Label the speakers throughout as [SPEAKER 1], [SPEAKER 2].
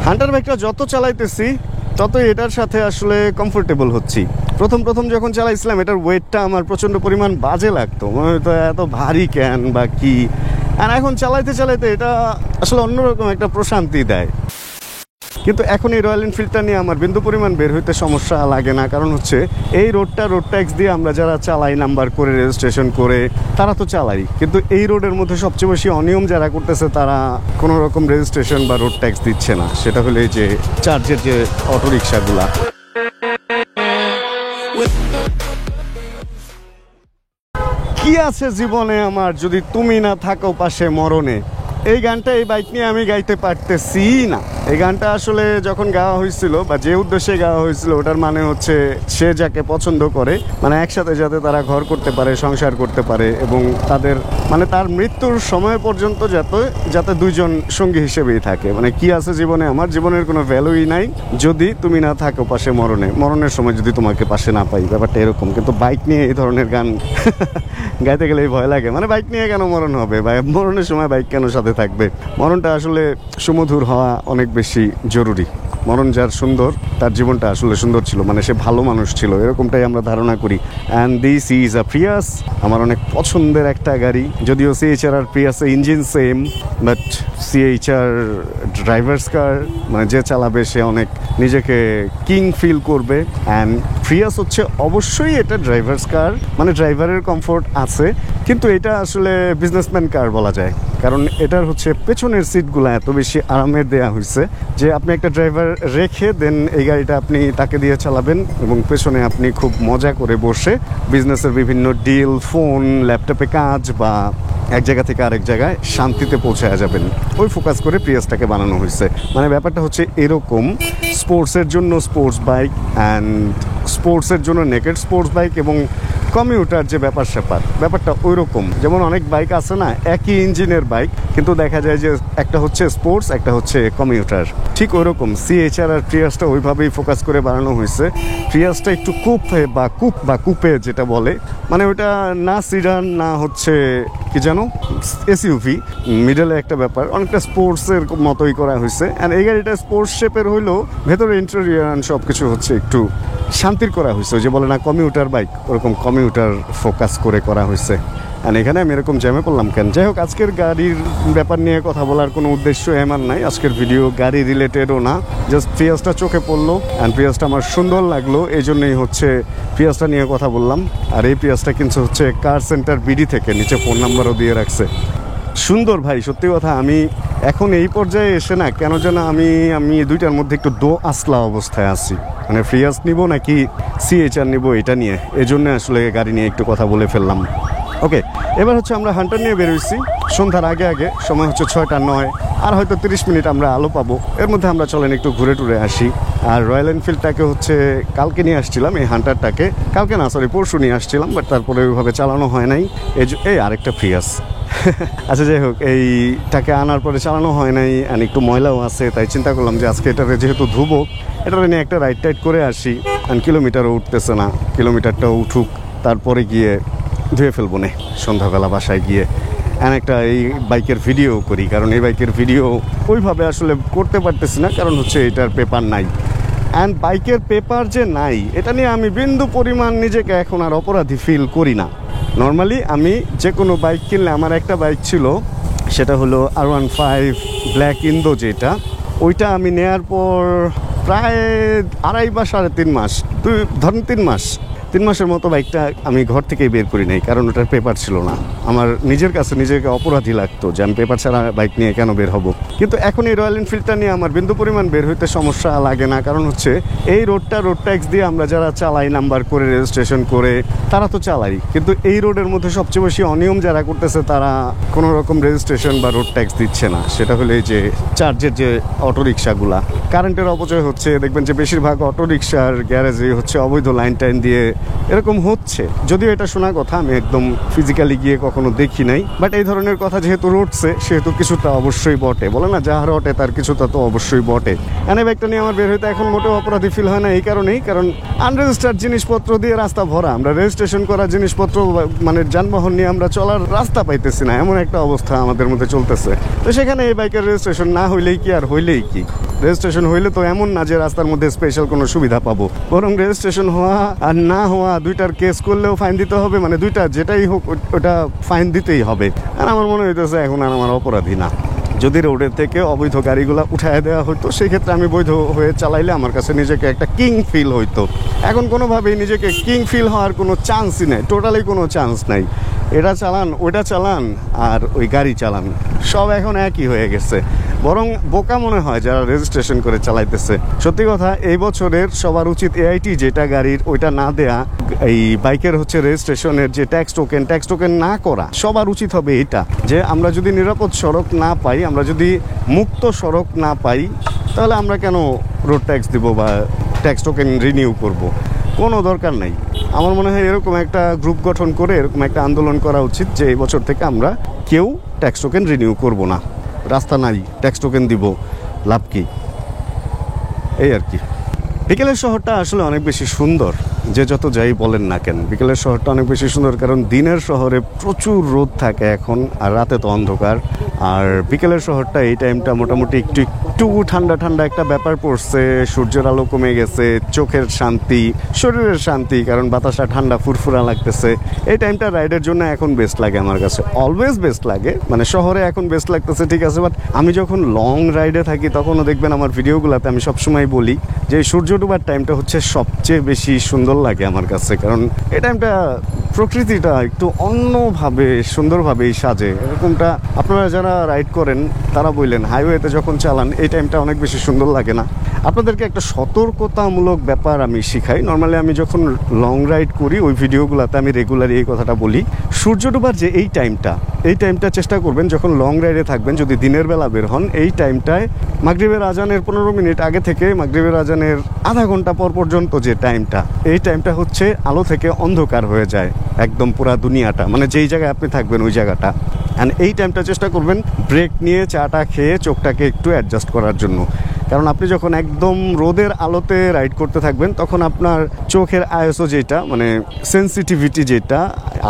[SPEAKER 1] Hunter বাইকটা যত চালাইতেছি ততই এটার সাথে আসলে কমফোর্টেবল হচ্ছি। প্রথম যখন চালাইছিলাম এটার ওয়েটটা আমার প্রচণ্ড পরিমাণ বাজে লাগতো, মনে হতো এত ভারী ক্যান বা কি। আর এখন চালাইতে এটা আসলে অন্যরকম একটা প্রশান্তি দেয়। কিন্তু এখন এই রয়্যাল এনফিল্ডটা নিয়ে আমার বিন্দু পরিমাণ বের হইতে সমস্যা লাগে না, কারণ হচ্ছে এই রোড ট্যাক্স দিয়ে আমরা যারা চালাই, নাম্বার করে রেজিস্ট্রেশন করে, তারা তো চালাই। কিন্তু এই রোডের মধ্যে সবচেয়ে বেশি অনিয়ম যারা করতেছে তারা কোনো রকম রেজিস্ট্রেশন বা রোড ট্যাক্স দিচ্ছে না। সেটা হলো এই যে চার্জের যে অটোরিকশাগুলা। কি আছে জীবনে আমার যদি তুমি না থাকো পাশে মরণে, এই গানটা এই বাইক নিয়ে আমি গাইতে পারতেছি না। এই গানটা আসলে যখন গাওয়া হয়েছিল বা যে উদ্দেশ্যে গাওয়া হয়েছিল ওটার মানে হচ্ছে সে যাকে পছন্দ করে, মানে একসাথে যাতে তারা ঘর করতে পারে, সংসার করতে পারে, এবং তাদের মানে তার মৃত্যুর সময় পর্যন্ত যাতে দুইজন সঙ্গী হিসেবেই থাকে। মানে কি আছে জীবনে আমার, জীবনের কোনো ভ্যালুই নাই যদি তুমি না থাকো পাশে মরণের সময় যদি তোমাকে পাশে না পাই, ব্যাপারটা এরকম। কিন্তু বাইক নিয়ে এই ধরনের গান গাইতে গেলেই ভয় লাগে। মানে বাইক নিয়ে কেন মরণ হবে বা মরণের সময় বাইক কেন সাথে থাকবে? মরণটা আসলে সুমধুর হওয়া অনেক বেশি জরুরি। মরণ যার সুন্দর তার জীবনটা আসলে সুন্দর ছিল, মানে সে ভালো মানুষ ছিল, এরকমটাই আমরা ধারণা করি। And this is a Prius, আমার অনেক পছন্দের একটা গাড়ি। যদিও সিএইচআর আর প্রিয়াসের engine same, but CHR drivers car, মানে যে চালাবে সে অনেক নিজেকে কিং ফিল করবে। অ্যান্ড প্রিয়াস হচ্ছে অবশ্যই এটা ড্রাইভার্স কার, মানে ড্রাইভারের কমফোর্ট আছে, কিন্তু এটা আসলে বিজনেসম্যান কার বলা যায়। কারণ এটার হচ্ছে পেছনের সিটগুলো এত বেশি আরামের দেওয়া হয়েছে যে আপনি একটা ড্রাইভার রেখে দেন এই গাড়িটা আপনি তাকে দিয়ে চালাবেন, এবং পেছনে আপনি খুব মজা করে বসে বিজনেসের বিভিন্ন ডিল, ফোন, ল্যাপটপে কাজ বা এক জায়গা থেকে আরেক জায়গায় শান্তিতে পৌঁছায় যাবেন। ওই ফোকাস করে প্রিয়াসটাকে বানানো হয়েছে। মানে ব্যাপারটা হচ্ছে এরকম, স্পোর্টসের জন্য স্পোর্টস বাইক, অ্যান্ড স্পোর্টসের জন্য নেকেড স্পোর্টস বাইক, এবং কমিউটার যে ব্যাপারটা ওই রকম। যেমন অনেক বাইক আছে না একই ইঞ্জিনের বাইক, কিন্তু দেখা যায় যে একটা হচ্ছে স্পোর্টস, একটা হচ্ছে কমিউটার। ঠিক ওই রকম সিএইচআর আর প্রিয়াসটা ওইভাবেই ফোকাস করে বানানো হয়েছে। প্রিয়াসটা একটু কুপে যেটা বলে, মানে ওটা না সিডান না হচ্ছে কি জানো এসইউভি, মিডলে একটা ব্যাপার, অনেকটা স্পোর্টসের মতোই করা হয়েছে। অ্যান্ড এই গাড়িটা স্পোর্টস শেপের হইলেও ভেতরে ইন্টেরিয়র সব কিছু হচ্ছে একটু শান্তির করা হয়েছে। ওই যে বলে না কমিউটার বাইক, ওরকম কমিউটার ফোকাস করে করা হয়েছে। আর এখানে আমি এরকম জ্যামে পড়লাম কেন? যাই হোক, আজকের গাড়ির ব্যাপার নিয়ে কথা বলার কোনো উদ্দেশ্য এমন নাই। আজকের ভিডিও গাড়ি রিলেটেডও না, জাস্ট প্রিয়াসটা চোখে পড়লো অ্যান্ড প্রিয়াসটা আমার সুন্দর লাগলো, এই জন্যই হচ্ছে প্রিয়াসটা নিয়ে কথা বললাম। আর এই প্রিয়াসটা কিন্তু হচ্ছে কার সেন্টার বিডি থেকে, নিচে ফোন নাম্বারও দিয়ে রাখছে। সুন্দর ভাই, সত্যি কথা। আমি এখন এই পর্যায়ে এসে না কেন যেন আমি দুইটার মধ্যে একটু আসলা অবস্থায় আছি, মানে প্রিয়াস নিব নাকি সিএইচআর নিব এটা নিয়ে। এই জন্য আসলে গাড়ি নিয়ে একটু কথা বলে ফেললাম। ওকে, এবার হচ্ছে আমরা হান্টার নিয়ে বেরোইছি সন্ধ্যার আগে, সময় হচ্ছে 6:09, আর হয়তো 30 মিনিট আমরা আলো পাবো। এর মধ্যে আমরা চলেন একটু ঘুরে টুরে আসি। আর রয়্যাল এনফিল্ডটাকে হচ্ছে কালকে নিয়ে আসছিলাম, এই হান্টারটাকে কালকে না, সরি পরশু নিয়ে আসছিলাম, বাট তারপরে ওইভাবে চালানো হয় নাই। এই আরেকটা প্রিয়াস। আচ্ছা যাই হোক, এইটাকে আনার পরে চালানো হয় নাই, আর একটু ময়লাও আছে, তাই চিন্তা করলাম যে আজকে এটারে যেহেতু ধুবো, এটারে নিয়ে একটা রাইড করে আসি। আর কিলোমিটারও উঠতেছে না, কিলোমিটারটাও উঠুক, তারপরে গিয়ে ধুয়ে ফেলবো না সন্ধ্যাবেলা বাসায় গিয়ে। একটা এই বাইকের ভিডিও করি, কারণ এই বাইকের ভিডিও ওইভাবে আসলে করতে পারতেছি না, কারণ হচ্ছে এটার পেপার নাই। অ্যান্ড বাইকের পেপার যে নাই এটা নিয়ে আমি বিন্দু পরিমাণ নিজেকে এখন আর অপরাধী ফিল করি না। নর্মালি আমি যে কোনো বাইক কিনলে, আমার একটা বাইক ছিল সেটা হলো R15 ব্ল্যাক ইন্দো, যেটা ওইটা আমি নেয়ার পর প্রায় 2.5 বা 3.5 মাস, ধরেন 3 মাসের মতো বাইকটা আমি ঘর থেকেই বের করি নাই, কারণ ওটার পেপার ছিল না। আমার নিজের কাছে নিজেকে অপরাধী লাগতো যে আমি পেপার ছাড়া বাইক নিয়ে কেন বের হব। কিন্তু এখন এই রয়্যাল এনফিল্ডটা নিয়ে আমার বিন্দু পরিমাণ বের হইতে সমস্যা লাগে না, কারণ হচ্ছে এই রোড ট্যাক্স দিয়ে আমরা যারা চালাই, নাম্বার করে রেজিস্ট্রেশন করে, তারা তো চালাই। কিন্তু এই রোডের মধ্যে সবচেয়ে বেশি অনিয়ম যারা করতেছে তারা কোনো রকম রেজিস্ট্রেশন বা রোড ট্যাক্স দিচ্ছে না। সেটা হলো এই যে চার্জের যে অটোরিকশাগুলা, কারেন্টের অপচয় হচ্ছে। দেখবেন যে বেশিরভাগ অটোরিকশার গ্যারেজে হচ্ছে অবৈধ লাইন টাইন দিয়ে এরকম হচ্ছে, যদিও এটা শোনা কথা, আমি একদম ফিজিক্যালি গিয়ে কখনো দেখি নাই, বাট এই ধরনের কথা যেহেতু রটছে সেহেতু কিছুটা অবশ্যই বটে, বলে না যাহার রটে তার কিছুটা তো অবশ্যই বটে। এই বাইকটা নিয়ে আমার বের হইতে এখন মোটেও অপরাধী ফিল হয় না, এই কারণেই কারণ আনরেজিস্টার্ড জিনিসপত্র দিয়ে রাস্তা ভরা, আমরা রেজিস্ট্রেশন করা জিনিসপত্র মানে যানবাহন নিয়ে আমরা চলার রাস্তা পাইতেছি না, এমন একটা অবস্থা আমাদের মধ্যে চলতেছে। তো সেখানে এই বাইকের রেজিস্ট্রেশন না হইলেই কি আর হইলেই কি, রেজিস্ট্রেশন হইলে তো এমন না যে রাস্তার মধ্যে স্পেশাল কোনো সুবিধা পাবো, বরং রেজিস্ট্রেশন হওয়া আর না হওয়া দুইটার কেস করলেও ফাইন দিতে হবে, মানে দুইটা যেটাই হোক ওটা ফাইন দিতেই হবে। আর আমার মনে হইতেছে এখন আর আমার অপরাধী না। যদি রোডের থেকে অবৈধ গাড়িগুলো উঠায় দেওয়া হতো সেক্ষেত্রে আমি বৈধ হয়ে চালাইলে আমার কাছে নিজেকে একটা কিং ফিল হইতো। এখন কোনোভাবেই নিজেকে কিং ফিল হওয়ার কোনো চান্সই নেই, টোটালি কোনো চান্স নাই। এটা চালান ওইটা চালান আর ওই গাড়ি চালান সব এখন একই হয়ে গেছে, বরং বোকা মনে হয় যারা রেজিস্ট্রেশন করে চালাইতেছে। সত্যি কথা, এই বছরের সবার উচিত এআইটি যেটা গাড়ির ওইটা না দেয়া, এই বাইকের হচ্ছে রেজিস্ট্রেশনের যে ট্যাক্স টোকেন না করা, সবার উচিত হবে এটা, যে আমরা যদি নিরাপদ সড়ক না পাই, আমরা যদি মুক্ত সড়ক না পাই, তাহলে আমরা কেন রোড ট্যাক্স দিব বা ট্যাক্স টোকেন রিনিউ করব? কোনো দরকার নাই। আমার মনে হয় এরকম একটা গ্রুপ গঠন করে এরকম একটা আন্দোলন করা উচিত যে এই বছর থেকে আমরা কেউ ট্যাক্স টোকেন রিনিউ করব না, রাস্তা নাই ট্যাক্স টোকেন দিব, লাভ কি? এই আর কি। বিকেলের শহরটা আসলে অনেক বেশি সুন্দর, যে যত যাই বলেন না কেন, বিকেলের শহরটা অনেক বেশি সুন্দর, কারণ দিনের শহরে প্রচুর রোদ থাকে এখন, আর রাতে তো অন্ধকার। আর বিকেলের শহরটা এই টাইমটা মোটামুটি একটু ঠান্ডা ঠান্ডা একটা ব্যাপার পড়ছে, সূর্যের আলো কমে গেছে, চোখের শান্তি, শরীরের শান্তি, কারণ বাতাসটা ঠান্ডা ফুরফুরা লাগতেছে। এই টাইমটা রাইডের জন্য এখন বেস্ট লাগে আমার কাছে, অলওয়েজ বেস্ট লাগে। মানে শহরে এখন বেস্ট লাগতেছে ঠিক আছে, বাট আমি যখন লং রাইডে থাকি তখনও দেখবেন আমার ভিডিওগুলোতে আমি সবসময় বলি যে সূর্য ডুবার টাইমটা হচ্ছে সবচেয়ে বেশি সুন্দর লাগে আমার কাছে, কারণ এই টাইমটা প্রকৃতিটা একটু অন্যভাবে সুন্দরভাবেই সাজে। এরকমটা আপনারা যারা রাইড করেন তারা বললেন, হাইওয়েতে যখন চালান এই টাইমটা অনেক বেশি সুন্দর লাগে না? আপনাদেরকে একটা সতর্কতামূলক ব্যাপার আমি শিখাই। নর্মালি আমি যখন লং রাইড করি ওই ভিডিওগুলোতে আমি রেগুলারই এই কথাটা বলি, সূর্য ডোবার যে এই টাইমটা চেষ্টা করবেন যখন লং রাইডে থাকবেন, যদি দিনের বেলা বের হন, এই টাইমটায় মাগরিবের আজানের 15 মিনিট আগে থেকে মাগরিবের আজানের আধা ঘন্টা পর পর্যন্ত যে টাইমটা, এই টাইমটা হচ্ছে আলো থেকে অন্ধকার হয়ে যায় একদম পুরা দুনিয়াটা, মানে যেই জায়গায় আপনি থাকবেন ওই জায়গাটা। অ্যান্ড এই টাইমটা চেষ্টা করবেন ব্রেক নিয়ে চাটা খেয়ে চোখটাকে একটু অ্যাডজাস্ট করার জন্য, কারণ আপনি যখন একদম রোদের আলোতে রাইড করতে থাকবেন তখন আপনার চোখের আইএসও যেটা, মানে সেন্সিটিভিটি যেটা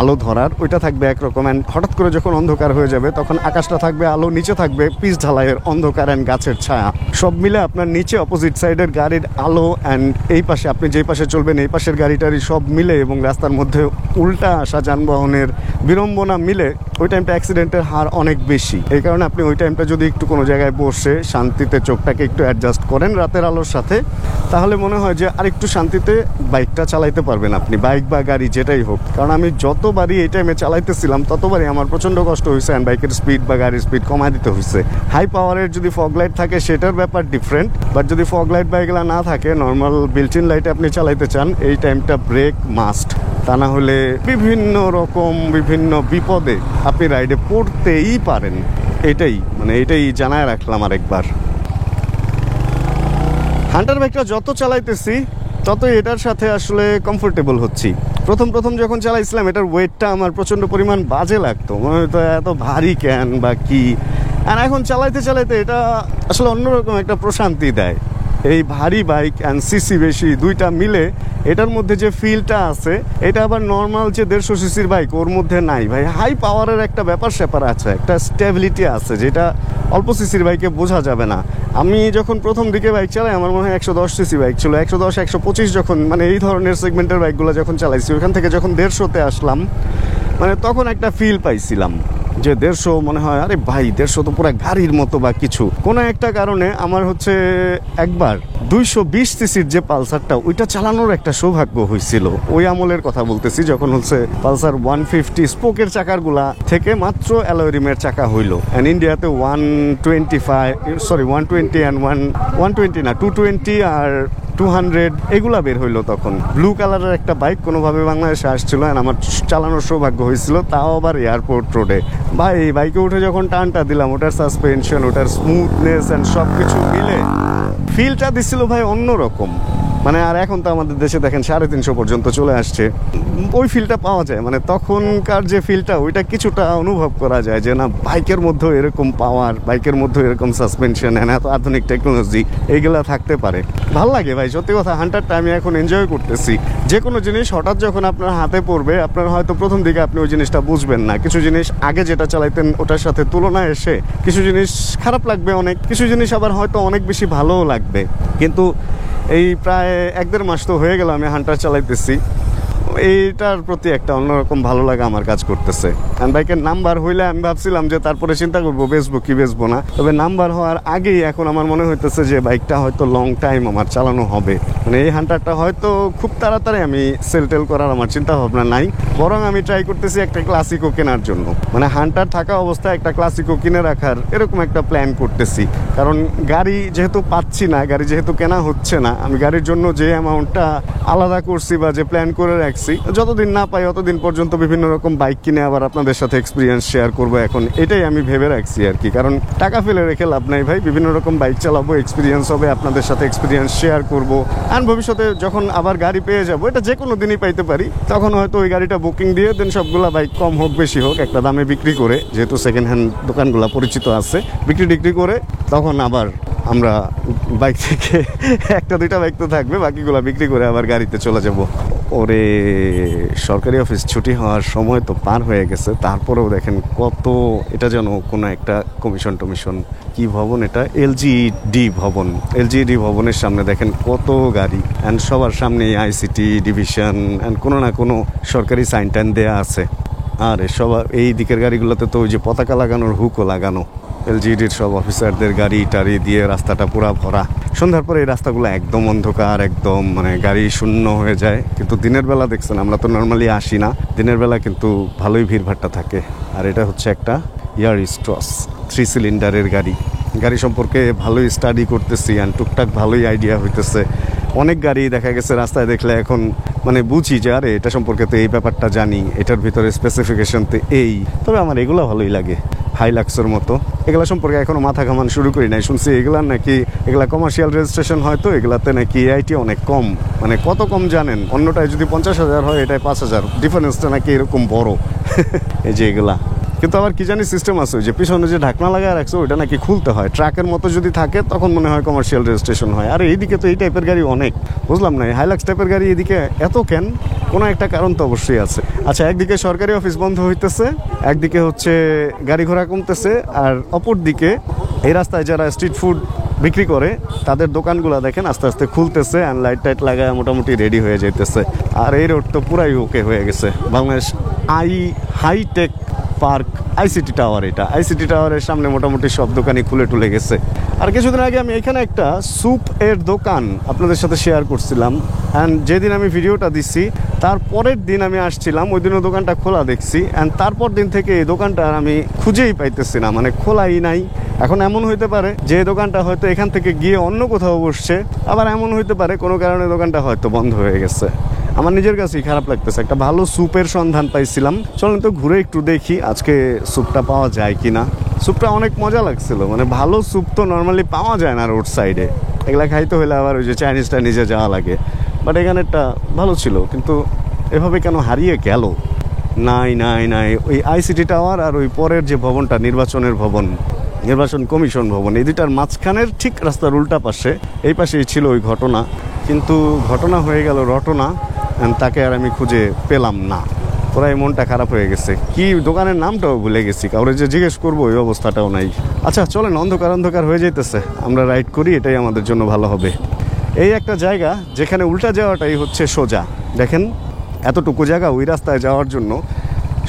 [SPEAKER 1] আলো ধরার, ওইটা থাকবে একরকম। অ্যান্ড হঠাৎ করে যখন অন্ধকার হয়ে যাবে তখন আকাশটা থাকবে আলো, নিচে থাকবে পিচ ঢালাইয়ের অন্ধকার অ্যান্ড গাছের ছায়া, সব মিলে আপনার নিচে অপোজিট সাইডের গাড়ির আলো অ্যান্ড এই পাশে আপনি যেই পাশে চলবেন এই পাশের গাড়িটারই সব মিলে, এবং রাস্তার মধ্যে উল্টা আসা যানবাহনের বিড়ম্বনা মিলে ওই টাইমটা অ্যাক্সিডেন্টের হার অনেক বেশি। এই কারণে আপনি ওই টাইমটা যদি একটু কোনো জায়গায় বসে শান্তিতে চোখটাকে একটু অ্যাডজাস্ট করেন রাতের আলোর সাথে, তাহলে মনে হয় যে আরেকটু শান্তিতে বাইকটা চালাইতে পারবেন আপনি, বাইক বা গাড়ি যেটাই হোক। কারণ আমি যতবারই এই টাইমে চালাইতেছিলাম ততবারই আমার প্রচণ্ড কষ্ট হয়েছে, অ্যান্ড বাইকের স্পিড বা গাড়ির স্পিড কমায় দিতে হয়েছে। হাই পাওয়ারের যদি ফগ লাইট থাকে সেটার ব্যাপার ডিফারেন্ট, বাট যদি ফগ লাইট বা এগুলো না থাকে, নর্মাল বিল্ট ইন লাইটে আপনি চালাইতে চান, এই টাইমটা ব্রেক মাস্ট, তা না হলে বিভিন্ন রকম বিভিন্ন বিপদে আপনি রাইডে পড়তেই পারেন। এটাই জানায় রাখলাম আরেকবার। হান্টার বাইকটা যত চালাইতেছি ততই এটার সাথে আসলে কমফোর্টেবল হচ্ছি। প্রথম যখন চালাইছিলাম এটার ওয়েটটা আমার প্রচণ্ড পরিমাণ বাজে লাগতো, মনে হতো এত ভারী ক্যান বা কি, আর এখন চালাইতে এটা আসলে অন্যরকম একটা প্রশান্তি দেয়। এই ভারী বাইক অ্যান্ড সিসি বেশি দুইটা মিলে এটার মধ্যে যে ফিলটা আছে এটা আবার নর্মাল যে 150 সিসির বাইক ওর মধ্যে নাই ভাই। হাই পাওয়ারের একটা ব্যাপার স্যাপার আছে, একটা স্টেবিলিটি আছে যেটা অল্প সিসির বাইকে বোঝা যাবে না। আমি যখন প্রথম দিকে বাইক চালাই আমার মনে হয় 110 সিসি বাইক ছিল, 110 125 যখন মানে এই ধরনের সেগমেন্টের বাইকগুলো যখন চালাইছি, ওখান থেকে যখন 150-তে আসলাম মানে তখন একটা ফিল পাইছিলাম যে 150 মনে হয় আরে ভাই 150 তো পুরো গাড়ির মতো বা কিছু। কোনো একটা কারণে আমার হচ্ছে একবার 220 সিসির যে পালসারটা ওইটা চালানোর একটা সৌভাগ্য হয়েছিল, ওই আমলের কথা বলতেছি, যখন হচ্ছে পালসার 150 স্পোকের চাকারগুলা থেকে মাত্র অ্যালয় রিমের চাকা হইলো। অ্যান্ড ইন্ডিয়াতে 120 অ্যান্ড 120 না 220 আর 200 এগুলা বের হইলো তখন। ব্লু কালারের একটা বাইক কোনোভাবে বাংলাদেশে আসছিল, আমার চালানোর সৌভাগ্য হয়েছিল, তাও আবার এয়ারপোর্ট রোডে। ভাই বাইকে উঠে যখন টানটা দিলাম, ওটার সাসপেনশন, ওটার স্মুথনেস অ্যান্ড সব কিছু মিলে ফিলটা দিছিল ভাই অন্যরকম। মানে আর এখন তো আমাদের দেশে দেখেন 350 পর্যন্ত চলে আসছে, ওই ফিলটা পাওয়া যায়। মানে তখনকার যে ফিলটা ওইটা কিছুটা অনুভব করা যায় যে না বাইকের মধ্যে এরকম পাওয়ার, বাইকের মধ্যে এরকম সাসপেনশন, এত আধুনিক টেকনোলজি এইগুলা থাকতে পারে। ভাল লাগে ভাই, সত্যি কথা। হান্টারটা আমি এখন এনজয় করতেছি। যে কোনো জিনিস হঠাৎ যখন আপনার হাতে পড়বে, আপনার হয়তো প্রথম দিকে আপনি ওই জিনিসটা বুঝবেন না। কিছু জিনিস আগে যেটা চালাইতেন ওটার সাথে তুলনা এসে কিছু জিনিস খারাপ লাগবে অনেক, কিছু জিনিস আবার হয়তো অনেক বেশি ভালোও লাগবে। কিন্তু এই প্রায় 1-1.5 মাস তো হয়ে গেল আমি হান্টার চালাইতেছি, এইটার প্রতি একটা অন্যরকম ভালো লাগা আমার কাজ করতেছে। কারণ বাইকের নাম্বার হইলে আমি ভাবছিলাম যে তারপরে চিন্তা করবো বেচবো কি বেচবো না, তবে নাম্বার হওয়ার আগেই এখন আমার মনে হইতেছে যে বাইকটা হয়তো লং টাইম আমার চালানো হবে। মানে এই হান্টারটা হয়তো খুব তাড়াতাড়ি আমি সেল টেল করার আমার চিন্তা ভাবনা নাই, বরং আমি ট্রাই করতেছি একটা ক্লাসিকও কেনার জন্য। মানে হান্টার থাকা অবস্থায় একটা ক্লাসিকও কিনে রাখার এরকম একটা প্ল্যান করতেছি। কারণ গাড়ি যেহেতু পাচ্ছি না, গাড়ি যেহেতু কেনা হচ্ছে না, আমি গাড়ির জন্য যে অ্যামাউন্টটা আলাদা করছি বা যে প্ল্যান করে রাখছি, যতদিন না পাই ততদিন পর্যন্ত বিভিন্ন রকম বাইক কিনে আবার আপনাদের সাথে এক্সপিরিয়েন্স শেয়ার করবো। এখন এটাই আমি ভেবে রাখছি আর কি। কারণ টাকা ফেলে রেখে লাভ নাই ভাই, বিভিন্ন রকম বাইক চালাবো, এক্সপিরিয়েন্স হবে, আপনাদের সাথে এক্সপিরিয়েন্স শেয়ার করবো। আর ভবিষ্যতে যখন আবার গাড়ি পেয়ে যাবো, এটা যে কোনো দিনই পাইতে পারি, তখন হয়তো ওই গাড়িটা বুকিং দিয়ে দেন সবগুলা বাইক কম হোক বেশি হোক একটা দামে বিক্রি করে, যেহেতু সেকেন্ড হ্যান্ড দোকানগুলো পরিচিত আছে, বিক্রি করে তখন আবার আমরা বাইক থেকে 1-2টা বাইক তো থাকবে, বাকিগুলো বিক্রি করে আবার গাড়িতে চলে যাব। ওরে সরকারি অফিস ছুটি হওয়ার সময় তো পার হয়ে গেছে, তারপরেও দেখেন কত, এটা যেন কোনো একটা কমিশন টমিশন কি ভবন, এটা এলজিইডি ভবন। এলজিইডি ভবনের সামনে দেখেন কত গাড়ি, অ্যান্ড সবার সামনে আইসিটি ডিভিশন অ্যান্ড কোনো না কোনো সরকারি সাইন টাইন দেওয়া আছে। আর সবার এই দিকের গাড়িগুলোতে তো ওই যে পতাকা লাগানোর হুকও লাগানো। এলজিইডির সব অফিসারদের গাড়ি টাড়ি দিয়ে রাস্তাটা পুরা ভরা। সন্ধ্যার পরে এই রাস্তাগুলো একদম অন্ধকার, একদম মানে গাড়ি শূন্য হয়ে যায়। কিন্তু দিনের বেলা দেখছেন, আমরা তো নর্মালি আসি না, দিনের বেলা কিন্তু ভালোই ভিড়ভাট্টা থাকে। আর এটা হচ্ছে একটা ইয়ারিস্ট্রস 3 সিলিন্ডারের গাড়ি সম্পর্কে ভালোই স্টাডি করতেছি, অ্যান্ড টুকটাক ভালোই আইডিয়া হইতেছে। অনেক গাড়ি দেখা গেছে রাস্তায় দেখলে এখন মানে বুঝি যে আরে এটা সম্পর্কে তো এই ব্যাপারটা জানি, এটার ভিতরে স্পেসিফিকেশন তো এই। তবে আমার এগুলো ভালোই লাগে, হাইলাক্সের মতো। এগুলা সম্পর্কে এখনো মাথা ঘামান শুরু করি নাই। শুনছি এগুলার নাকি, এগুলা কমার্শিয়াল রেজিস্ট্রেশন হয়তো, এগুলাতে নাকি এআইটি অনেক কম। মানে কত কম জানেন? অন্যটায় যদি 50,000 হয়, এটাই 5,000, ডিফারেন্সটা নাকি এরকম বড়। এই যে এগুলা কিন্তু আবার কি জানি সিস্টেম আছে, যে পিছনে যে ঢাকনা লাগায় রাখছে ওইটা নাকি খুলতে হয়, ট্রাকের মতো যদি থাকে তখন মনে হয় কমার্শিয়াল রেজিস্ট্রেশন হয়। আর এইদিকে তো এই টাইপের গাড়ি অনেক, বুঝলাম না হাইলাক্স টাইপের গাড়ি এদিকে এত কেন, কোনো একটা কারণ তো অবশ্যই আছে। আচ্ছা, একদিকে সরকারি অফিস বন্ধ হইতেছে, একদিকে হচ্ছে গাড়ি ঘোড়া কমতেছে, আর অপর দিকে এই রাস্তায় যারা স্ট্রিট ফুড বিক্রি করে তাদের দোকানগুলো দেখেন আস্তে আস্তে খুলতেছে, অ্যান্ড লাইট টাইট লাগায় মোটামুটি রেডি হয়ে যাইতেছে। আর এই রোড তো পুরাই ওকে হয়ে গেছে। Bangladesh hi tech park ICT tower, এটা আইসিটি টাওয়ারের সামনে মোটামুটি সব দোকানই খুলে টুলে গেছে। আর কিছুদিন আগে আমি এখানে একটা স্যুপ এর দোকান আপনাদের সাথে শেয়ার করছিলাম, অ্যান্ড যেদিন আমি ভিডিওটা দিচ্ছি তার পরের দিন আমি আসছিলাম, ওই দিনও দোকানটা খোলা দেখছি, অ্যান্ড তারপর দিন থেকে এই দোকানটা আমি খুঁজেই পাইতেছি না, মানে খোলাই নাই। এখন এমন হইতে পারে যে দোকানটা হয়তো এখান থেকে গিয়ে অন্য কোথাও বসছে, আবার এমন হইতে পারে কোনো কারণে দোকানটা হয়তো বন্ধ হয়ে গেছে। আমার নিজের কাছেই খারাপ লাগতেছে। একটা ভালো স্যুপের সন্ধান পাইছিলাম, চলেন তো ঘুরে একটু দেখি আজকে স্যুপটা পাওয়া যায় কিনা। স্যুপটা অনেক মজা লাগছিল, মানে ভালো স্যুপ তো নর্মালি পাওয়া যায় না রোড সাইডে, এগুলা খাইতে হলে আবার ওই যে চাইনিজটা নিজে যাওয়া লাগে। বাট এখানেরটা ভালো ছিল, কিন্তু এভাবে কেন হারিয়ে গেল? নাই ওই আইসিটি টাওয়ার আর ওই পরের যে ভবনটা নির্বাচন কমিশন ভবন, এই দুটার মাঝখানের ঠিক রাস্তার উল্টা পাশে, এই পাশেই ছিল ওই ঘটনা। কিন্তু ঘটনা হয়ে গেল রটনা, তাকে আর আমি খুঁজে পেলাম না। পুরাই মনটা খারাপ হয়ে গেছে। কি দোকানের নামটাও ভুলে গেছি, কাউরে যে জিজ্ঞেস করবো ওই অবস্থাটাও নাই। আচ্ছা চলেন, অন্ধকার হয়ে যাইতেছে, আমরা রাইড করি, এটাই আমাদের জন্য ভালো হবে। এই একটা জায়গা যেখানে উল্টা যাওয়াটাই হচ্ছে সোজা। দেখেন এতটুকু জায়গা ওই রাস্তায় যাওয়ার জন্য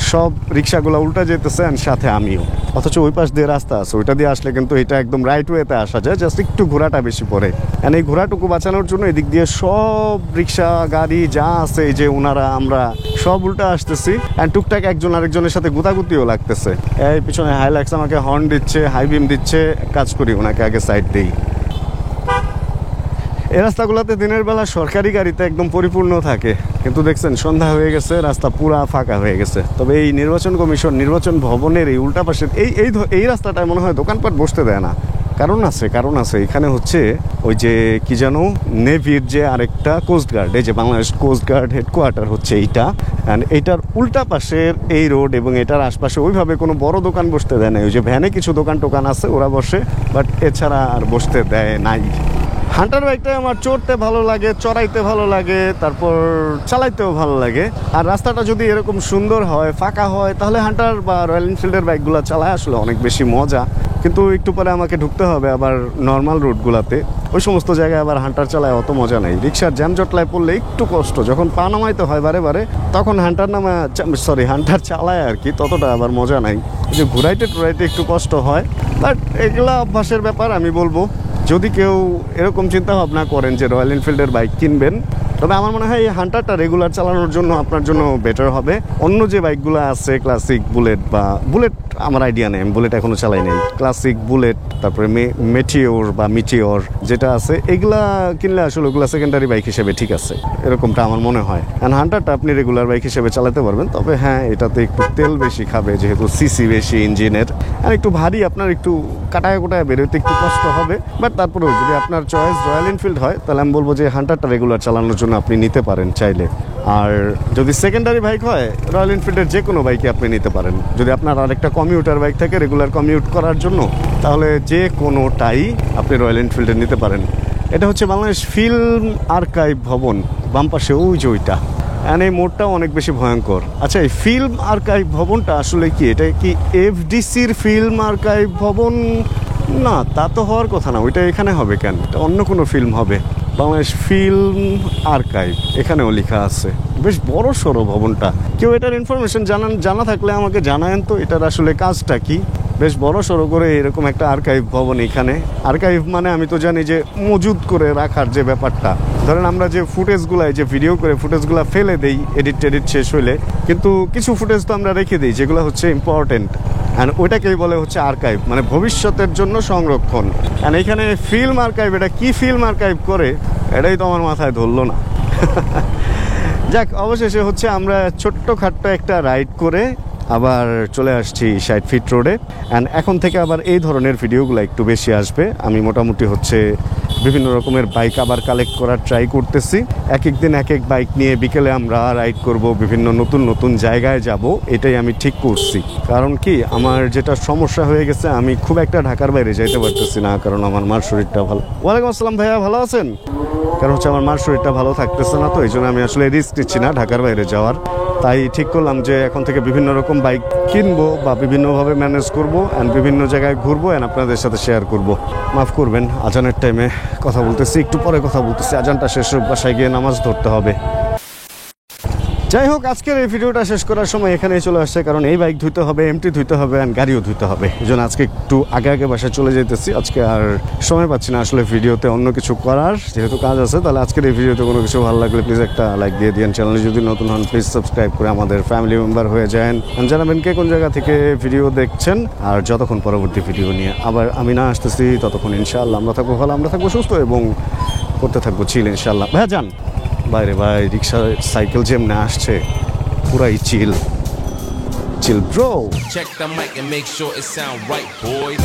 [SPEAKER 1] সব রিক্সাগুলো উল্টা যেতেছে, আর সাথে আমিও। অথচ ওই পাশ দিয়ে রাস্তা আছে, ওইটা দিয়ে আসলে কিন্তু এটা একদম রাইট ওয়েতে আসা যায়, জাস্ট একটু ঘোরাটা বেশি পড়ে। আর এই ঘোরাটুকু বাঁচানোর জন্য এদিক দিয়ে সব রিক্সা গাড়ি যা আছে, এই যে ওনারা আমরা সব উল্টা আসতেছি, আর টুকটাক একজন আরেকজনের সাথে গুতাগুতিও লাগতেছে। এই পিছনে হাইলাক্স আমাকে হর্ন দিচ্ছে, হাই বিম দিচ্ছে, কাজ করি, ওনাকে আগে সাইড দিই। এই রাস্তাগুলোতে দিনের বেলা সরকারি গাড়িতে একদম পরিপূর্ণ থাকে, কিন্তু দেখছেন সন্ধ্যা হয়ে গেছে, রাস্তা পুরা ফাঁকা হয়ে গেছে। তবে এই নির্বাচন কমিশন নির্বাচন ভবনের এই উল্টা পাশের এই রাস্তাটায় মনে হয় দোকানপাট বসতে দেয় না, কারণ আছে এখানে হচ্ছে ওই যে কি জানো নেভির যে আরেকটা কোস্টগার্ড, এই যে বাংলাদেশ কোস্টগার্ড হেডকোয়ার্টার হচ্ছে এইটা, অ্যান্ড এইটার উল্টা পাশের এই রোড এবং এটার আশপাশে ওইভাবে কোনো বড় দোকান বসতে দেয় না। ওই যে ভ্যানে কিছু দোকান আছে ওরা বসে, বাট এছাড়া আর বসতে দেয় নাই। হান্টার বাইকটা আমার চড়তে ভালো লাগে, চড়াইতে ভালো লাগে, তারপর চালাইতেও ভালো লাগে। আর রাস্তাটা যদি এরকম সুন্দর হয়, ফাঁকা হয়, তাহলে হান্টার বা রয়্যাল এনফিল্ডের বাইকগুলো চালায় আসলে অনেক বেশি মজা। কিন্তু একটু পরে আমাকে ঢুকতে হবে আবার নর্মাল রুটগুলোতে, ওই সমস্ত জায়গায় আবার হান্টার চালায় অত মজা নেই। রিক্সার জ্যাম জটলায় পড়লে একটু কষ্ট, যখন পা নামাইতে হয় বারে তখন হান্টার চালায় আর কি, ততটা আবার মজা নাই। যে ঘুরাইতে একটু কষ্ট হয়, বাট এগুলা অভ্যাসের ব্যাপার। আমি বলবো যদি কেউ এরকম চিন্তা ভাবনা করেন যে রয়্যাল এনফিল্ডের বাইক কিনবেন, তবে আমার মনে হয় এই হান্টারটা রেগুলার চালানোর জন্য আপনার জন্য বেটার হবে। অন্য যে বাইকগুলো আছে ক্লাসিক বুলেট আমার আইডিয়া নেই, আমি বুলেট এখনো চালাই নাই। ক্লাসিক বুলেট, তারপরে মিটিওর যেটা আছে, এগুলা কিনলে আসলে ওগুলা সেকেন্ডারি বাইক হিসেবে ঠিক আছে, এরকমটা আমার মনে হয়। অ্যান্ড হান্টারটা আপনি রেগুলার বাইক হিসেবে চালাতে পারবেন। তবে হ্যাঁ, এটাতে একটু তেল বেশি খাবে যেহেতু সিসি বেশি ইঞ্জিনের, আর একটু ভারী, আপনার একটু কাটায় বেরোতে একটু কষ্ট হবে। বাট তারপরেও যদি আপনার চয়েস রয়্যাল এনফিল্ড হয়, তাহলে আমি বলবো যে হান্টারটা রেগুলার চালানোর জন্য আপনি নিতে পারেন চাইলে। আর যদি সেকেন্ডারি বাইক হয়, রয়্যাল এনফিল্ডের যে কোনো বাইকে আপনি নিতে পারেন। যদি আপনার আরেকটা কমিউটার বাইক থাকে রেগুলার কমিউট করার জন্য, তাহলে যে কোনোটাই আপনি রয়্যাল এনফিল্ডের নিতে পারেন। এটা হচ্ছে বাংলাদেশ ফিল্ম আর্কাইভ ভবন, বাম পাশে ওই যে ওইটা, অ্যান্ড এই মোড়টাও অনেক বেশি ভয়ঙ্কর। আচ্ছা, এই ফিল্ম আর্কাইভ ভবনটা আসলে কি, এটা কি এফডিসির ফিল্ম আর্কাইভ ভবন? না, তা তো হওয়ার কথা না। ওইটা এখানে হবে কেন? এটা অন্য কোনো ফিল্ম হবে। বাংলাদেশ ফিল্ম আর্কাইভ এখানেও লেখা আছে। বেশ বড় সড়ো ভবনটা। কেউ এটার ইনফরমেশন জানা থাকলে আমাকে জানায়েন তো, এটার আসলে কাজটা কি। বেশ বড় সড়ো করে এরকম একটা আর্কাইভ ভবন এখানে। আর্কাইভ মানে আমি তো জানি যে মজুদ করে রাখার যে ব্যাপারটা, ধরেন আমরা যে ফুটেজগুলো, যে ভিডিও করে ফুটেজগুলো ফেলে দেই এডিট শেষ হইলে, কিন্তু কিছু ফুটেজ তো আমরা রেখে দিই যেগুলো হচ্ছে ইম্পর্টেন্ট, অ্যান্ড ওইটাকেই বলে হচ্ছে আর্কাইভ, মানে ভবিষ্যতের জন্য সংরক্ষণ। অ্যান্ড এখানে ফিল্ম আর্কাইভ, এটা কি ফিল্ম আর্কাইভ করে এটাই তো আমার মাথায় ধরলো না। যাক, অবশেষে হচ্ছে আমরা ছোট্টখাট্ট একটা রাইড করে আবার চলে আসছি 60 ফিট রোডে। অ্যান্ড এখন থেকে আবার এই ধরনের ভিডিওগুলো একটু বেশি আসবে। আমি মোটামুটি হচ্ছে বিভিন্ন রকমের বাইক আবার কালেক্ট করার ট্রাই করতেছি। এক দিন এক বাইক নিয়ে বিকেলে আমরা রাইড করব, বিভিন্ন নতুন জায়গায় যাব, এটাই আমি ঠিক করছি। কারণ কি, আমার যেটা সমস্যা হয়ে গেছে, আমি খুব একটা ঢাকার বাইরে যাইতে পারতেছি না, কারণ আমার মার শরীরটা ভালো। ওয়ালাইকুম আসসালাম ভাইয়া, ভালো আছেন? কারণ হচ্ছে আমার মার শরীরটা ভালো থাকতেছে না, তো এই জন্য আমি আসলে রিস্ক নিচ্ছি না ঢাকার বাইরে যাওয়ার। তাই ঠিক করলাম যে এখন থেকে বিভিন্ন রকম বাইক কিনবো বা বিভিন্নভাবে ম্যানেজ করবো, অ্যান্ড বিভিন্ন জায়গায় ঘুরবো, অ্যান্ড আপনাদের সাথে শেয়ার করব। মাফ করবেন, আজানের টাইমে কথা বলতেছি, একটু পরে কথা বলতেছি। আজানটা শেষ হোক, বাসায় গিয়ে নামাজ ধরতে হবে। যাই হোক, আজকের এই ভিডিওটা শেষ করার সময় এখানেই চলে আসছে, কারণ এই বাইক ধুতে হবে, এমটি ধুতে হবে, অ্যান্ড গাড়িও ধুতে হবে। এই জন্য আজকে একটু আগে বাসায় চলে যেতেছি। আজকে আর সময় পাচ্ছি না আসলে ভিডিওতে অন্য কিছু করার, যেহেতু কাজ আছে। তাহলে আজকের এই ভিডিওতে কোনো কিছু ভালো লাগলে প্লিজ একটা লাইক দিয়ে দিন। চ্যানেলে যদি নতুন হন প্লিজ সাবস্ক্রাইব করে আমাদের ফ্যামিলি মেম্বার হয়ে যান। জানাবেন কে কোন জায়গা থেকে ভিডিও দেখছেন। আর যতক্ষণ পরবর্তী ভিডিও নিয়ে আবার আমি না আসতেছি, ততক্ষণ ইনশাআল্লাহ আমরা থাকবো ভালো, আমরা থাকবো সুস্থ, এবং করতে থাকবো চিল ইনশাআল্লাহ। ভাইয়া যান বাইরে, ভাই রিক্সা সাইকেল যেমনি আসছে, পুরাই chill bro.
[SPEAKER 2] Check the mic and make sure it sound right, boys.